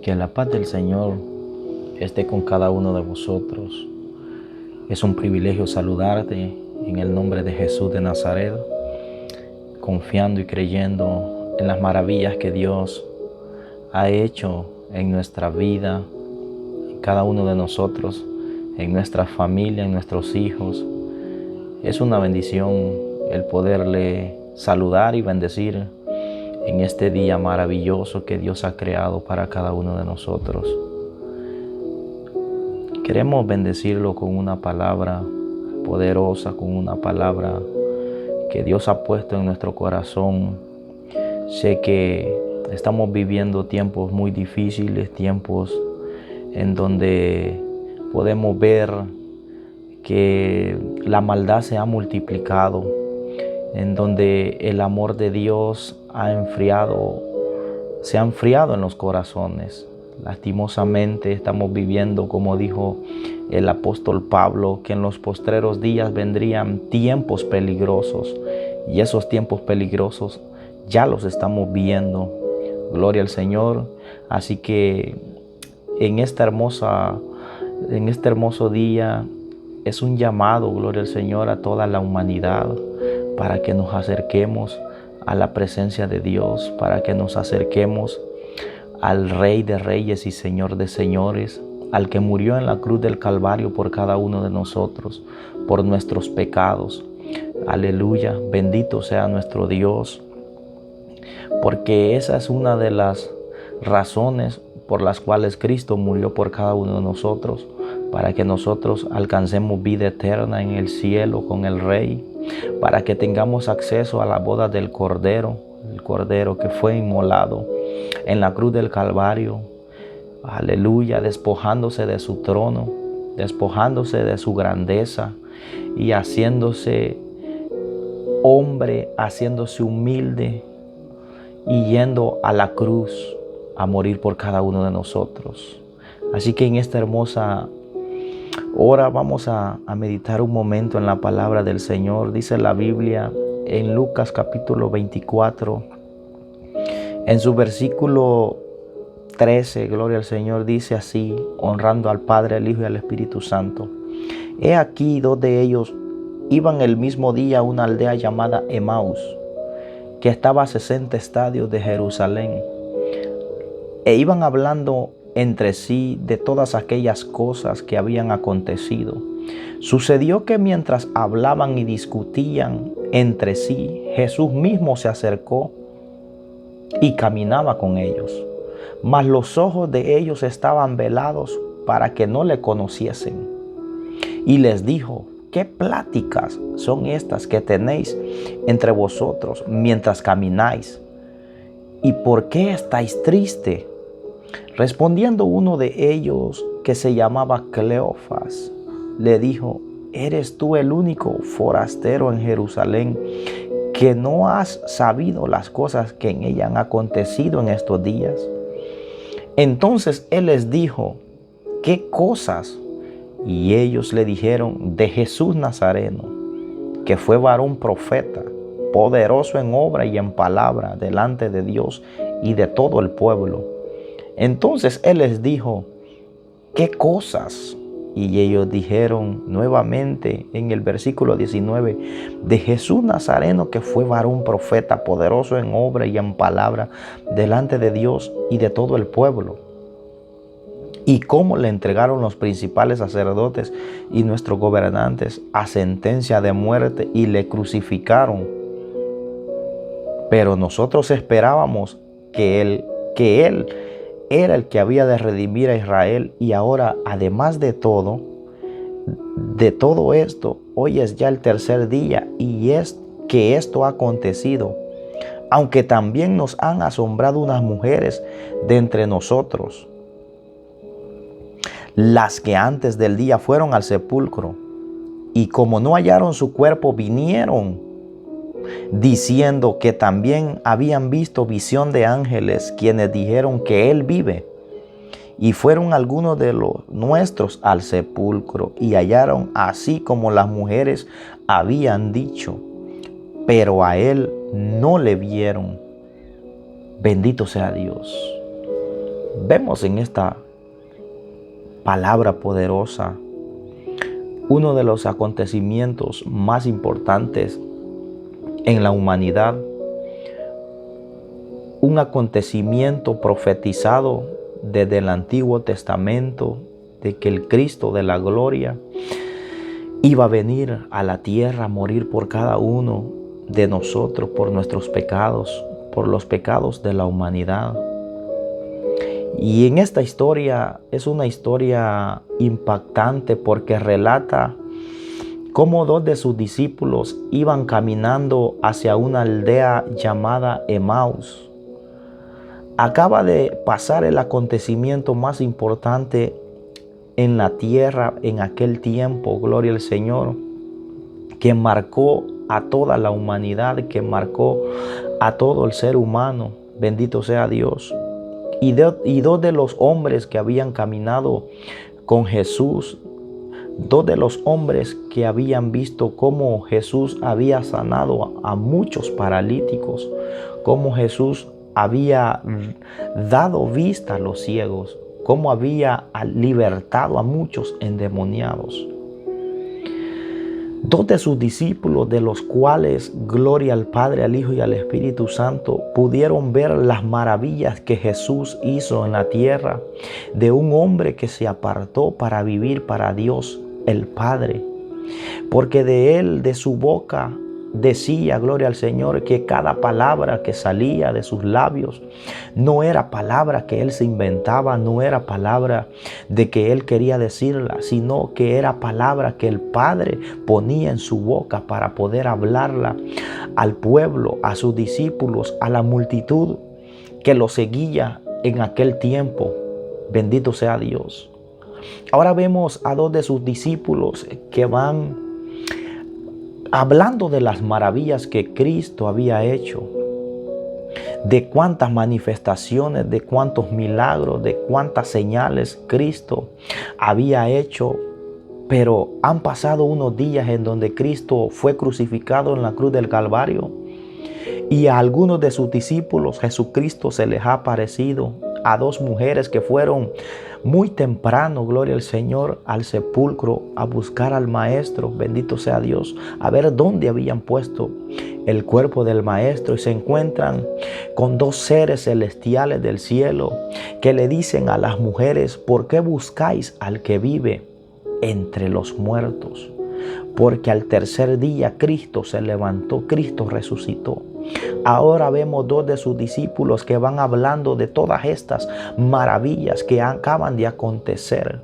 Que la paz del Señor esté con cada uno de vosotros. Es un privilegio saludarte en el nombre de Jesús de Nazaret, confiando y creyendo en las maravillas que Dios ha hecho en nuestra vida, en cada uno de nosotros, en nuestra familia, en nuestros hijos. Es una bendición el poderle saludar y bendecir en este día maravilloso que Dios ha creado para cada uno de nosotros. Queremos bendecirlo con una palabra poderosa, con una palabra que Dios ha puesto en nuestro corazón. Sé que estamos viviendo tiempos muy difíciles, tiempos en donde podemos ver que la maldad se ha multiplicado, en donde el amor de Dios se ha enfriado en los corazones. Lastimosamente estamos viviendo, como dijo el apóstol Pablo, que en los postreros días vendrían tiempos peligrosos, y esos tiempos peligrosos ya los estamos viendo. Gloria al Señor. Así que en este hermoso día es un llamado, gloria al Señor, a toda la humanidad, para que nos acerquemos a la presencia de Dios, para que nos acerquemos al Rey de Reyes y Señor de Señores, al que murió en la cruz del Calvario por cada uno de nosotros, por nuestros pecados. Aleluya, bendito sea nuestro Dios, porque esa es una de las razones por las cuales Cristo murió por cada uno de nosotros, para que nosotros alcancemos vida eterna en el cielo con el Rey, para que tengamos acceso a la boda del Cordero, el Cordero que fue inmolado en la cruz del Calvario. Aleluya, despojándose de su trono, despojándose de su grandeza y haciéndose hombre, haciéndose humilde y yendo a la cruz a morir por cada uno de nosotros. Así que en esta hermosa hora vamos a meditar un momento en la palabra del Señor. Dice la Biblia en Lucas capítulo 24, en su versículo 13, gloria al Señor, dice así, honrando al Padre, al Hijo y al Espíritu Santo. He aquí, dos de ellos iban el mismo día a una aldea llamada Emaús, que estaba a 60 estadios de Jerusalén, e iban hablando entre sí de todas aquellas cosas que habían acontecido. Sucedió que mientras hablaban y discutían entre sí, Jesús mismo se acercó y caminaba con ellos, mas los ojos de ellos estaban velados para que no le conociesen. Y les dijo: ¿qué pláticas son estas que tenéis entre vosotros mientras camináis? ¿Y por qué estáis tristes? Respondiendo uno de ellos, que se llamaba Cleofas, le dijo: ¿eres tú el único forastero en Jerusalén que no has sabido las cosas que en ella han acontecido en estos días? Entonces él les dijo: ¿qué cosas? Y ellos le dijeron: de Jesús Nazareno, que fue varón profeta, poderoso en obra y en palabra delante de Dios y de todo el pueblo. Entonces él les dijo: ¿qué cosas? Y ellos dijeron nuevamente en el versículo 19, de Jesús Nazareno, que fue varón profeta, poderoso en obra y en palabra delante de Dios y de todo el pueblo. Y cómo le entregaron los principales sacerdotes y nuestros gobernantes a sentencia de muerte y le crucificaron. Pero nosotros esperábamos que él era el que había de redimir a Israel, y ahora, además de todo esto, hoy es ya el tercer día y es que esto ha acontecido, aunque también nos han asombrado unas mujeres de entre nosotros, las que antes del día fueron al sepulcro, y como no hallaron su cuerpo, vinieron diciendo que también habían visto visión de ángeles, quienes dijeron que él vive. Y fueron algunos de los nuestros al sepulcro y hallaron así como las mujeres habían dicho, pero a él no le vieron. Bendito sea Dios. Vemos en esta palabra poderosa uno de los acontecimientos más importantes en la humanidad, un acontecimiento profetizado desde el Antiguo Testamento, de que el Cristo de la gloria iba a venir a la tierra a morir por cada uno de nosotros, por nuestros pecados, por los pecados de la humanidad. Y en esta historia es una historia impactante porque relata cómo dos de sus discípulos iban caminando hacia una aldea llamada Emaús. Acaba de pasar el acontecimiento más importante en la tierra en aquel tiempo, gloria al Señor, que marcó a toda la humanidad, que marcó a todo el ser humano. Bendito sea Dios. Y dos de los hombres que habían caminado con Jesús, dos de los hombres que habían visto cómo Jesús había sanado a muchos paralíticos, cómo Jesús había dado vista a los ciegos, cómo había libertado a muchos endemoniados. Dos de sus discípulos, de los cuales, gloria al Padre, al Hijo y al Espíritu Santo, pudieron ver las maravillas que Jesús hizo en la tierra, de un hombre que se apartó para vivir para Dios el Padre. Porque de él, de su boca, decía, gloria al Señor, que cada palabra que salía de sus labios no era palabra que él se inventaba, no era palabra de que él quería decirla, sino que era palabra que el Padre ponía en su boca para poder hablarla al pueblo, a sus discípulos, a la multitud que lo seguía en aquel tiempo. Bendito sea Dios. Ahora vemos a dos de sus discípulos que van hablando de las maravillas que Cristo había hecho, de cuántas manifestaciones, de cuántos milagros, de cuántas señales Cristo había hecho. Pero han pasado unos días en donde Cristo fue crucificado en la cruz del Calvario, y a algunos de sus discípulos Jesucristo se les ha aparecido, a dos mujeres que fueron muy temprano, gloria al Señor, al sepulcro a buscar al Maestro, bendito sea Dios, a ver dónde habían puesto el cuerpo del Maestro, y se encuentran con dos seres celestiales del cielo que le dicen a las mujeres: ¿por qué buscáis al que vive entre los muertos? Porque al tercer día Cristo se levantó, Cristo resucitó. Ahora vemos dos de sus discípulos que van hablando de todas estas maravillas que acaban de acontecer.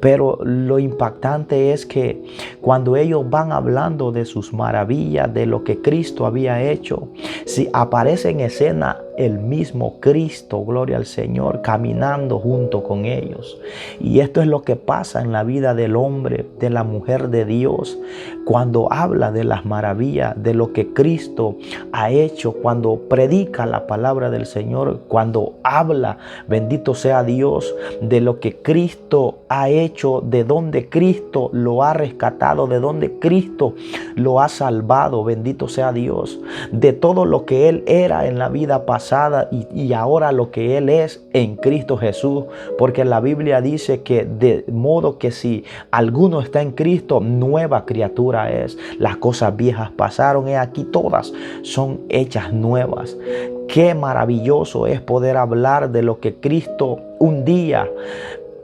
Pero lo impactante es que cuando ellos van hablando de sus maravillas, de lo que Cristo había hecho, si aparece en escena el mismo Cristo, gloria al Señor, caminando junto con ellos. Y esto es lo que pasa en la vida del hombre, de la mujer de Dios, cuando habla de las maravillas, de lo que Cristo ha hecho, cuando predica la palabra del Señor, cuando habla, bendito sea Dios, de lo que Cristo ha hecho, de donde Cristo lo ha rescatado, de donde Cristo lo ha salvado, bendito sea Dios, de todo lo que Él era en la vida pasada y ahora lo que Él es en Cristo Jesús, porque la Biblia dice que de modo que si alguno está en Cristo, nueva criatura es. Las cosas viejas pasaron, y aquí todas son hechas nuevas. Qué maravilloso es poder hablar de lo que Cristo un día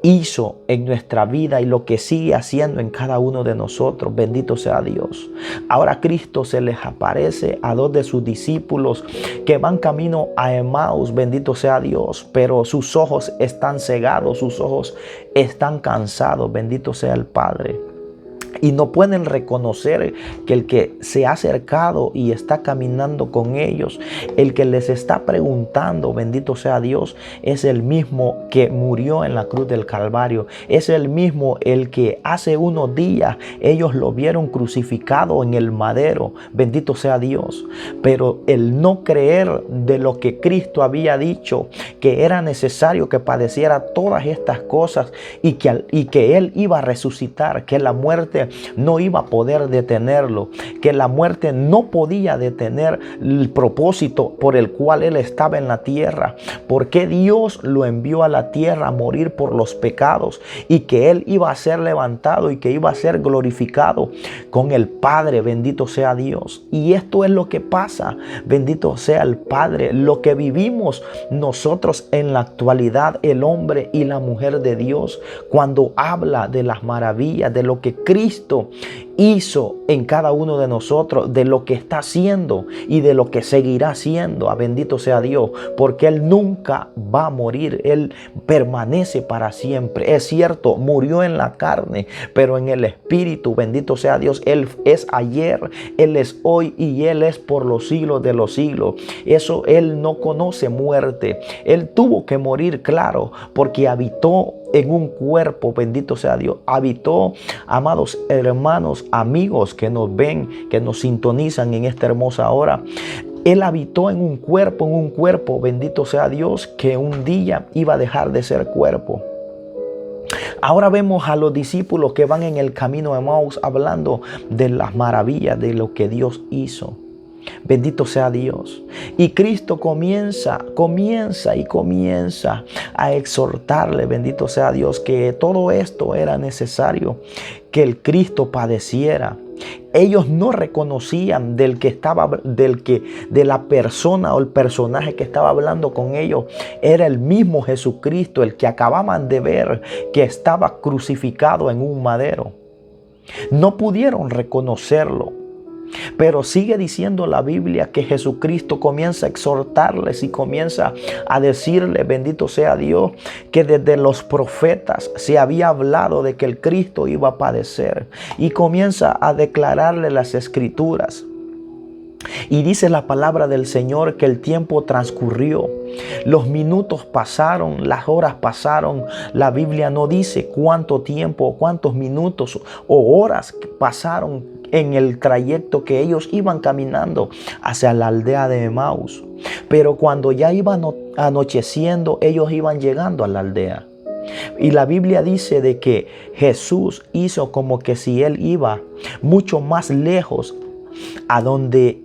hizo en nuestra vida y lo que sigue haciendo en cada uno de nosotros. Bendito sea Dios. Ahora Cristo se les aparece a dos de sus discípulos que van camino a Emaús. Bendito sea Dios. Pero sus ojos están cegados, sus ojos están cansados. Bendito sea el Padre. Y no pueden reconocer que el que se ha acercado y está caminando con ellos, el que les está preguntando, bendito sea Dios, es el mismo que murió en la cruz del Calvario. Es el mismo el que hace unos días ellos lo vieron crucificado en el madero. Bendito sea Dios. Pero el no creer de lo que Cristo había dicho, que era necesario que padeciera todas estas cosas y que Él iba a resucitar, que la muerte no iba a poder detenerlo, que la muerte no podía detener el propósito por el cual Él estaba en la tierra, porque Dios lo envió a la tierra a morir por los pecados y que Él iba a ser levantado y que iba a ser glorificado con el Padre. Bendito sea Dios. Y esto es lo que pasa. Bendito sea el Padre. Lo que vivimos nosotros en la actualidad, el hombre y la mujer de Dios, cuando habla de las maravillas, de lo que Cristo hizo en cada uno de nosotros, de lo que está haciendo y de lo que seguirá haciendo. Bendito sea Dios, porque Él nunca va a morir. Él permanece para siempre. Es cierto, murió en la carne, pero en el espíritu. Bendito sea Dios. Él es ayer, Él es hoy y Él es por los siglos de los siglos. Eso, Él no conoce muerte. Él tuvo que morir, claro, porque habitó en un cuerpo. Bendito sea Dios. Habitó, amados hermanos, amigos que nos ven, que nos sintonizan en esta hermosa hora. Él habitó en un cuerpo, bendito sea Dios, que un día iba a dejar de ser cuerpo. Ahora vemos a los discípulos que van en el camino de Emaús hablando de las maravillas de lo que Dios hizo. Bendito sea Dios. Y Cristo comienza a exhortarle, bendito sea Dios, que todo esto era necesario, que el Cristo padeciera. Ellos no reconocían de la persona o el personaje que estaba hablando con ellos era el mismo Jesucristo, el que acababan de ver, que estaba crucificado en un madero. No pudieron reconocerlo. Pero sigue diciendo la Biblia que Jesucristo comienza a exhortarles y comienza a decirles, bendito sea Dios, que desde los profetas se había hablado de que el Cristo iba a padecer. Y comienza a declararle las escrituras. Y dice la palabra del Señor que el tiempo transcurrió, los minutos pasaron, las horas pasaron. La Biblia no dice cuánto tiempo, cuántos minutos o horas pasaron en el trayecto que ellos iban caminando hacia la aldea de Emaús. Pero cuando ya iban anocheciendo, ellos iban llegando a la aldea. Y la Biblia dice de que Jesús hizo como que si Él iba mucho más lejos a donde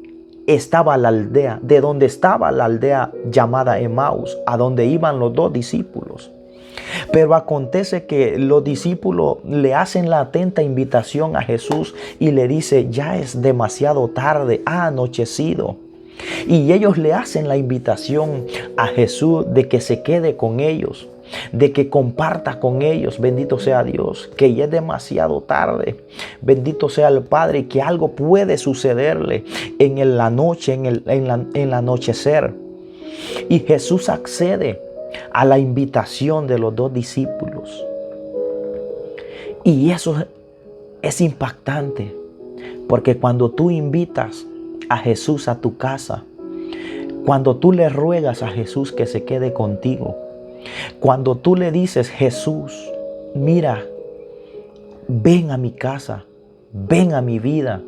estaba la aldea, de donde estaba la aldea llamada Emaús, a donde iban los dos discípulos. Pero acontece que los discípulos le hacen la atenta invitación a Jesús y le dice, ya es demasiado tarde, ha anochecido. Y ellos le hacen la invitación a Jesús de que se quede con ellos, de que comparta con ellos, bendito sea Dios, que ya es demasiado tarde, bendito sea el Padre, y que algo puede sucederle en la noche, en el anochecer. Y Jesús accede a la invitación de los dos discípulos. Y eso es impactante, porque cuando tú invitas a Jesús a tu casa, cuando tú le ruegas a Jesús que se quede contigo, cuando tú le dices, Jesús, mira, ven a mi casa, ven a mi vida,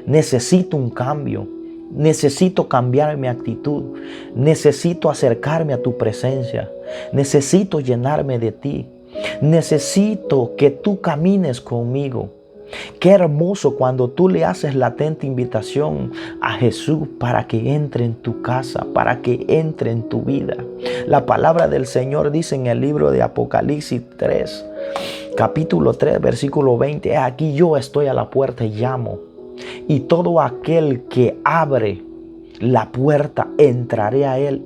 necesito un cambio, necesito cambiar mi actitud, necesito acercarme a tu presencia, necesito llenarme de ti, necesito que tú camines conmigo. Qué hermoso cuando tú le haces latente invitación a Jesús para que entre en tu casa, para que entre en tu vida. La palabra del Señor dice en el libro de Apocalipsis 3, capítulo 3, versículo 20, aquí yo estoy a la puerta y llamo, y todo aquel que abre la puerta, entraré a él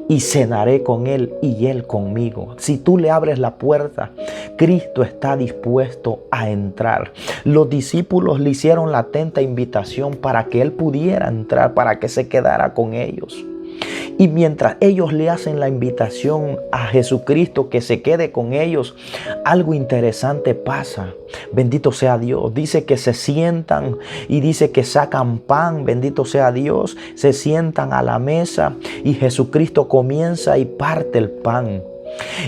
y cenaré con él y él conmigo. Si tú le abres la puerta, Cristo está dispuesto a entrar. Los discípulos le hicieron la atenta invitación para que él pudiera entrar, para que se quedara con ellos. Y mientras ellos le hacen la invitación a Jesucristo que se quede con ellos, algo interesante pasa. Bendito sea Dios. Dice que se sientan y dice que sacan pan. Bendito sea Dios. Se sientan a la mesa y Jesucristo comienza y parte el pan.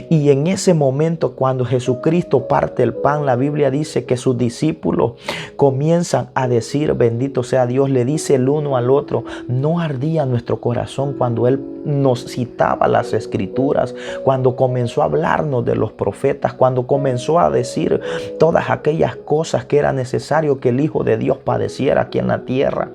Y en ese momento, cuando Jesucristo parte el pan, la Biblia dice que sus discípulos comienzan a decir, bendito sea Dios, le dice el uno al otro, no ardía nuestro corazón cuando Él nos citaba las escrituras, cuando comenzó a hablarnos de los profetas, cuando comenzó a decir todas aquellas cosas que era necesario que el Hijo de Dios padeciera aquí en la tierra.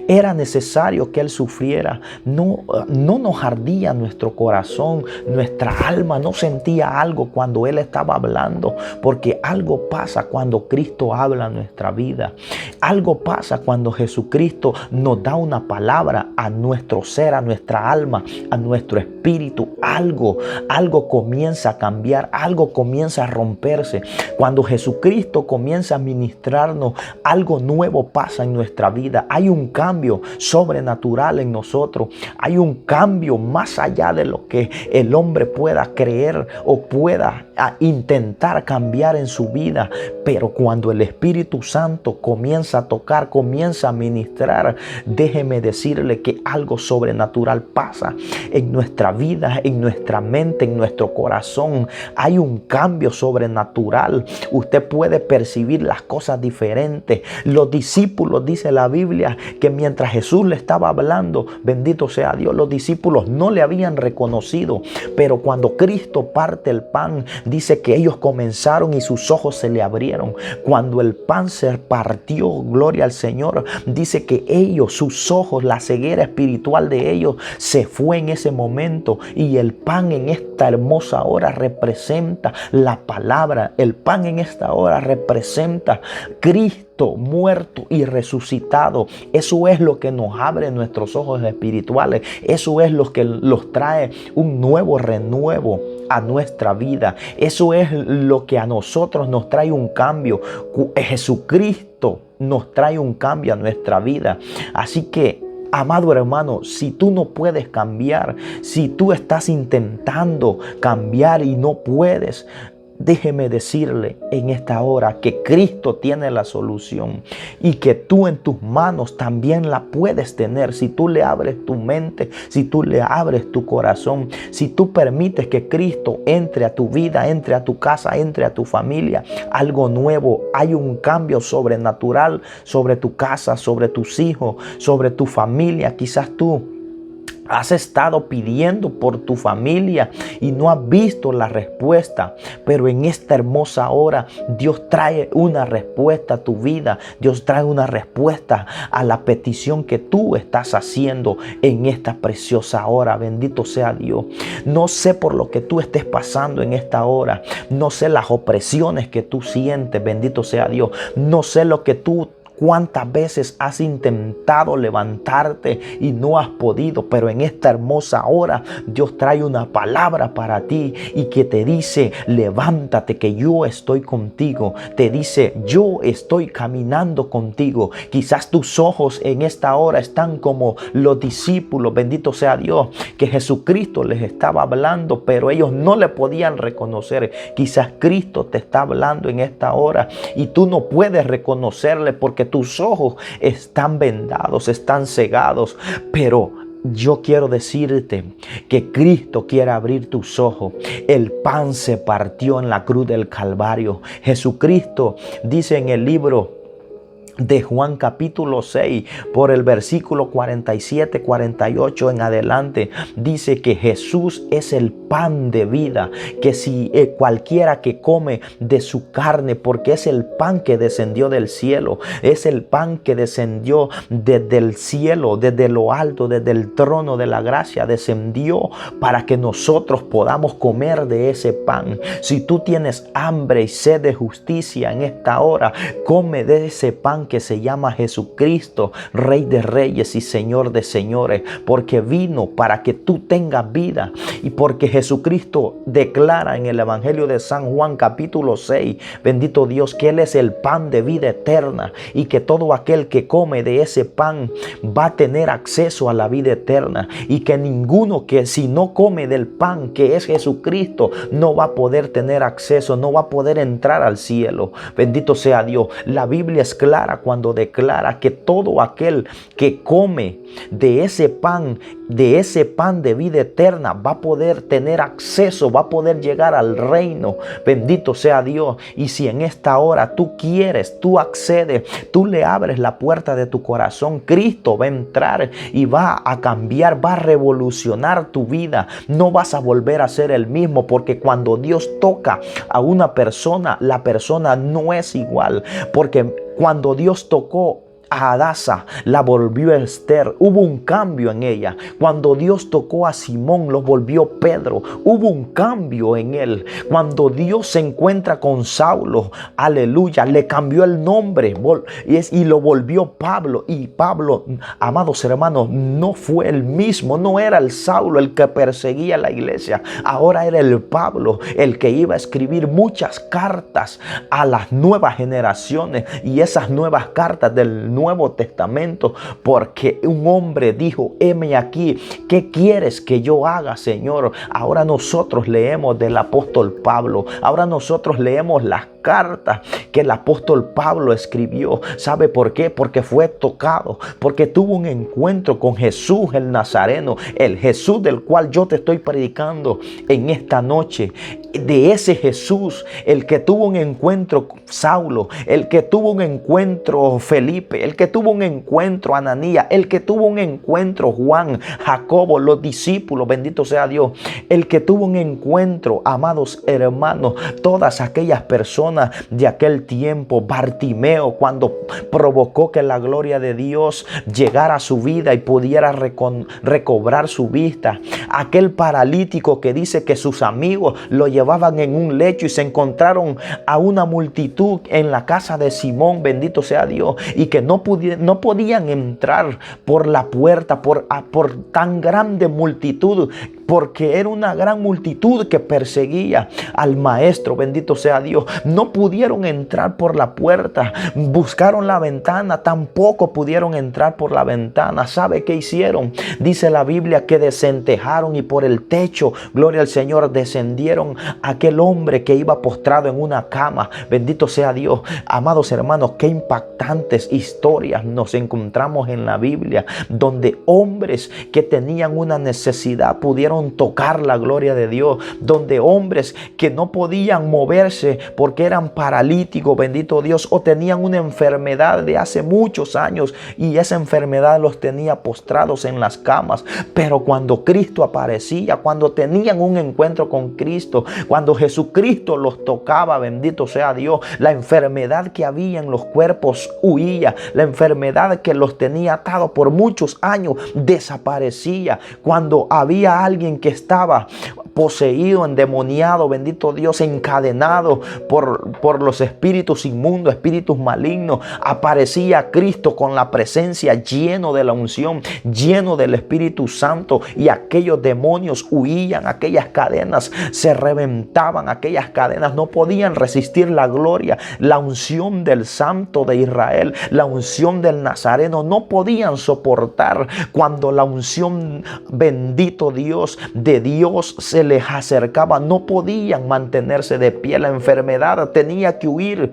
Era necesario que Él sufriera. No nos ardía nuestro corazón, nuestra alma no sentía algo cuando Él estaba hablando, porque algo pasa cuando Cristo habla en nuestra vida. Algo pasa cuando Jesucristo nos da una palabra a nuestro ser, a nuestra alma, a nuestro espíritu. Algo comienza a cambiar, algo comienza a romperse. Cuando Jesucristo comienza a ministrarnos, algo nuevo pasa en nuestra vida. Hay un cambio sobrenatural en nosotros. Hay un cambio más allá de lo que el hombre pueda creer o pueda intentar cambiar en su vida. Pero cuando el Espíritu Santo comienza a tocar, comienza a ministrar, déjeme decirle que algo sobrenatural pasa en nuestra vida, en nuestra mente, en nuestro corazón. Hay un cambio sobrenatural. Usted puede percibir las cosas diferentes. Los discípulos, dice la Biblia, que mientras Jesús le estaba hablando, bendito sea Dios, los discípulos no le habían reconocido. Pero cuando Cristo parte el pan, dice que ellos comenzaron y sus ojos se le abrieron. Cuando el pan se partió, gloria al Señor, dice que ellos, sus ojos, la ceguera espiritual de ellos se fue en ese momento. Y el pan en esta hermosa hora representa la palabra. El pan en esta hora representa Cristo muerto y resucitado. Eso es lo que nos abre nuestros ojos espirituales. Eso es lo que los trae un nuevo renuevo a nuestra vida. Eso es lo que a nosotros nos trae un cambio. Jesucristo nos trae un cambio a nuestra vida. Así que, amado hermano, si tú no puedes cambiar, si tú estás intentando cambiar y no puedes, déjeme decirle en esta hora que Cristo tiene la solución y que tú en tus manos también la puedes tener si tú le abres tu mente, si tú le abres tu corazón, si tú permites que Cristo entre a tu vida, entre a tu casa, entre a tu familia. Algo nuevo, hay un cambio sobrenatural sobre tu casa, sobre tus hijos, sobre tu familia. Quizás tú has estado pidiendo por tu familia y no has visto la respuesta, pero en esta hermosa hora Dios trae una respuesta a tu vida. Dios trae una respuesta a la petición que tú estás haciendo en esta preciosa hora. Bendito sea Dios. No sé por lo que tú estés pasando en esta hora. No sé las opresiones que tú sientes. Bendito sea Dios. No sé lo que cuántas veces has intentado levantarte y no has podido, pero en esta hermosa hora Dios trae una palabra para ti y que te dice: levántate, que yo estoy contigo. Te dice: yo estoy caminando contigo. Quizás tus ojos en esta hora están como los discípulos, bendito sea Dios, que Jesucristo les estaba hablando, pero ellos no le podían reconocer. Quizás Cristo te está hablando en esta hora y tú no puedes reconocerle porque tus ojos están vendados, están cegados. Pero yo quiero decirte que Cristo quiere abrir tus ojos. El pan se partió en la cruz del Calvario. Jesucristo dice en el libro de Juan capítulo 6, por el versículo 47, 48 en adelante, dice que Jesús es el pan de vida, que si cualquiera que come de su carne, porque es el pan que descendió del cielo, es el pan que descendió desde el cielo, desde lo alto, desde el trono de la gracia, descendió para que nosotros podamos comer de ese pan. Si tú tienes hambre y sed de justicia en esta hora, come de ese pan que se llama Jesucristo, Rey de Reyes y Señor de Señores, porque vino para que tú tengas vida y porque Jesucristo declara en el Evangelio de San Juan capítulo 6, bendito Dios, que Él es el pan de vida eterna y que todo aquel que come de ese pan va a tener acceso a la vida eterna, y que ninguno que si no come del pan que es Jesucristo no va a poder tener acceso, no va a poder entrar al cielo. Bendito sea Dios. La Biblia es clara cuando declara que todo aquel que come de ese pan de ese pan de vida eterna, va a poder tener acceso, va a poder llegar al reino. Bendito sea Dios. Y si en esta hora tú quieres, tú accedes, tú le abres la puerta de tu corazón, Cristo va a entrar y va a cambiar, va a revolucionar tu vida. No vas a volver a ser el mismo, porque cuando Dios toca a una persona, la persona no es igual. Porque cuando Dios tocó a Hadasa, la volvió Esther, hubo un cambio en ella. Cuando Dios tocó a Simón, lo volvió Pedro, hubo un cambio en él. Cuando Dios se encuentra con Saulo, aleluya, le cambió el nombre y lo volvió Pablo. Y Pablo, amados hermanos, no fue el mismo, no era el Saulo el que perseguía la iglesia, ahora era el Pablo el que iba a escribir muchas cartas a las nuevas generaciones, y esas nuevas cartas del Nuevo Testamento, porque un hombre dijo: heme aquí, ¿qué quieres que yo haga, Señor? Ahora nosotros leemos del apóstol Pablo, ahora nosotros leemos las cartas que el apóstol Pablo escribió. ¿Sabe por qué? Porque fue tocado, porque tuvo un encuentro con Jesús el Nazareno, el Jesús del cual yo te estoy predicando en esta noche. De ese Jesús, el que tuvo un encuentro Saulo, el que tuvo un encuentro Felipe, el que tuvo un encuentro Ananías, el que tuvo un encuentro Juan, Jacobo, los discípulos, bendito sea Dios, el que tuvo un encuentro, amados hermanos, todas aquellas personas de aquel tiempo, Bartimeo, cuando provocó que la gloria de Dios llegara a su vida y pudiera recobrar su vista, aquel paralítico que dice que sus amigos lo llevaban en un lecho y se encontraron a una multitud en la casa de Simón, bendito sea Dios, y que no podían entrar por la puerta por tan grande multitud, porque era una gran multitud que perseguía al maestro, bendito sea Dios. No pudieron entrar por la puerta, buscaron la ventana, tampoco pudieron entrar por la ventana. ¿Sabe qué hicieron? Dice la Biblia que desentejaron y por el techo, gloria al Señor, descendieron aquel hombre que iba postrado en una cama, bendito sea Dios. Amados hermanos, qué impactantes historias nos encontramos en la Biblia, donde hombres que tenían una necesidad pudieron tocar la gloria de Dios, donde hombres que no podían moverse porque eran paralíticos, bendito Dios, o tenían una enfermedad de hace muchos años y esa enfermedad los tenía postrados en las camas, pero cuando Cristo aparecía, cuando tenían un encuentro con Cristo, cuando Jesucristo los tocaba, bendito sea Dios, la enfermedad que había en los cuerpos huía, la enfermedad que los tenía atados por muchos años desaparecía. Cuando había alguien que estaba poseído, endemoniado, bendito Dios, encadenado por los espíritus inmundos, espíritus malignos, aparecía Cristo con la presencia, lleno de la unción, lleno del Espíritu Santo, y aquellos demonios huían, aquellas cadenas se reventaban, aquellas cadenas no podían resistir la gloria, la unción del Santo de Israel, la unción del Nazareno, no podían soportar cuando la unción, bendito Dios, de Dios se les acercaba, no podían mantenerse de pie. La enfermedad tenía que huir,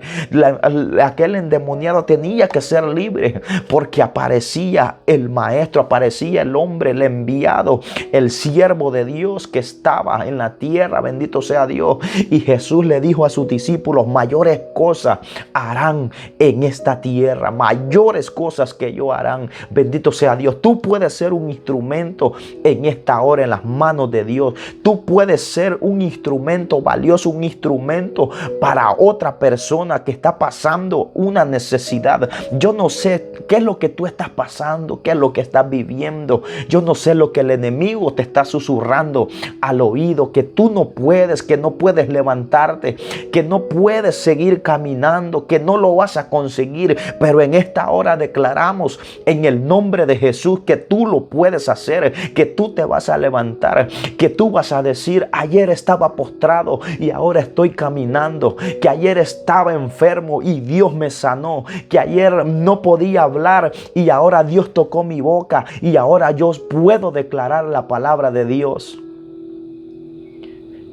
aquel endemoniado tenía que ser libre, porque aparecía el maestro, aparecía el hombre, el enviado, el siervo de Dios que estaba en la tierra, bendito sea Dios. Y Jesús le dijo a sus discípulos: mayores cosas harán en esta tierra, mayores cosas que yo harán, bendito sea Dios. Tú puedes ser un instrumento en esta hora en las manos de Dios. Tú puedes ser un instrumento valioso, un instrumento para otra persona que está pasando una necesidad. Yo no sé qué es lo que tú estás pasando, qué es lo que estás viviendo. Yo no sé lo que el enemigo te está susurrando al oído, que tú no puedes, que no puedes levantarte, que no puedes seguir caminando, que no lo vas a conseguir. Pero en esta hora declaramos en el nombre de Jesús que tú lo puedes hacer, que tú te vas a levantar, que tú vas a decir: ayer estaba postrado y ahora estoy caminando, que ayer estaba enfermo y Dios me sanó, que ayer no podía hablar y ahora Dios tocó mi boca y ahora yo puedo declarar la palabra de Dios.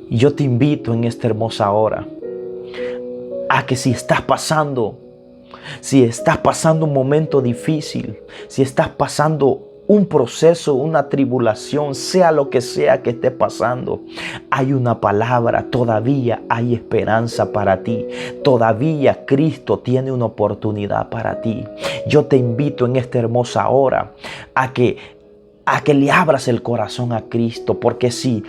Y yo te invito en esta hermosa hora a que si estás pasando un momento difícil, si estás pasando un proceso, una tribulación, sea lo que sea que esté pasando, hay una palabra, todavía hay esperanza para ti. Todavía Cristo tiene una oportunidad para ti. Yo te invito en esta hermosa hora a que le abras el corazón a Cristo, porque si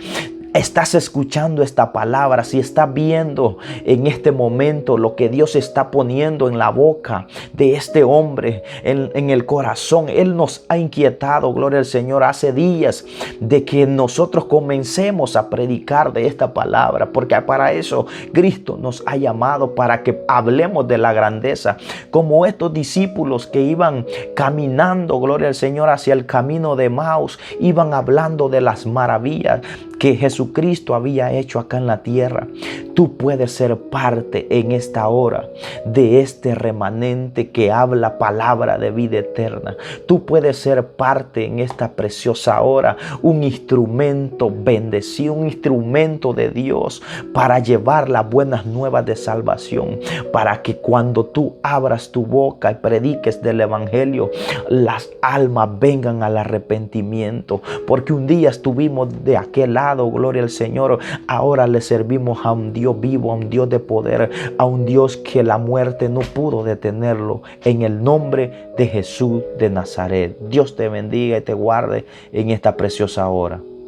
estás escuchando esta palabra, si estás viendo en este momento lo que Dios está poniendo en la boca de este hombre, en el corazón, Él nos ha inquietado, gloria al Señor, hace días de que nosotros comencemos a predicar de esta palabra, porque para eso Cristo nos ha llamado, para que hablemos de la grandeza, como estos discípulos que iban caminando, gloria al Señor, hacia el camino de Emaús, iban hablando de las maravillas que Jesucristo había hecho acá en la tierra. Tú puedes ser parte en esta hora de este remanente que habla palabra de vida eterna. Tú puedes ser parte en esta preciosa hora, un instrumento bendecido, un instrumento de Dios para llevar las buenas nuevas de salvación, para que cuando tú abras tu boca y prediques del evangelio, las almas vengan al arrepentimiento, porque un día estuvimos de aquel lado, gloria al Señor, ahora le servimos a un Dios vivo, a un Dios de poder, a un Dios que la muerte no pudo detenerlo, en el nombre de Jesús de Nazaret. Dios te bendiga y te guarde en esta preciosa hora.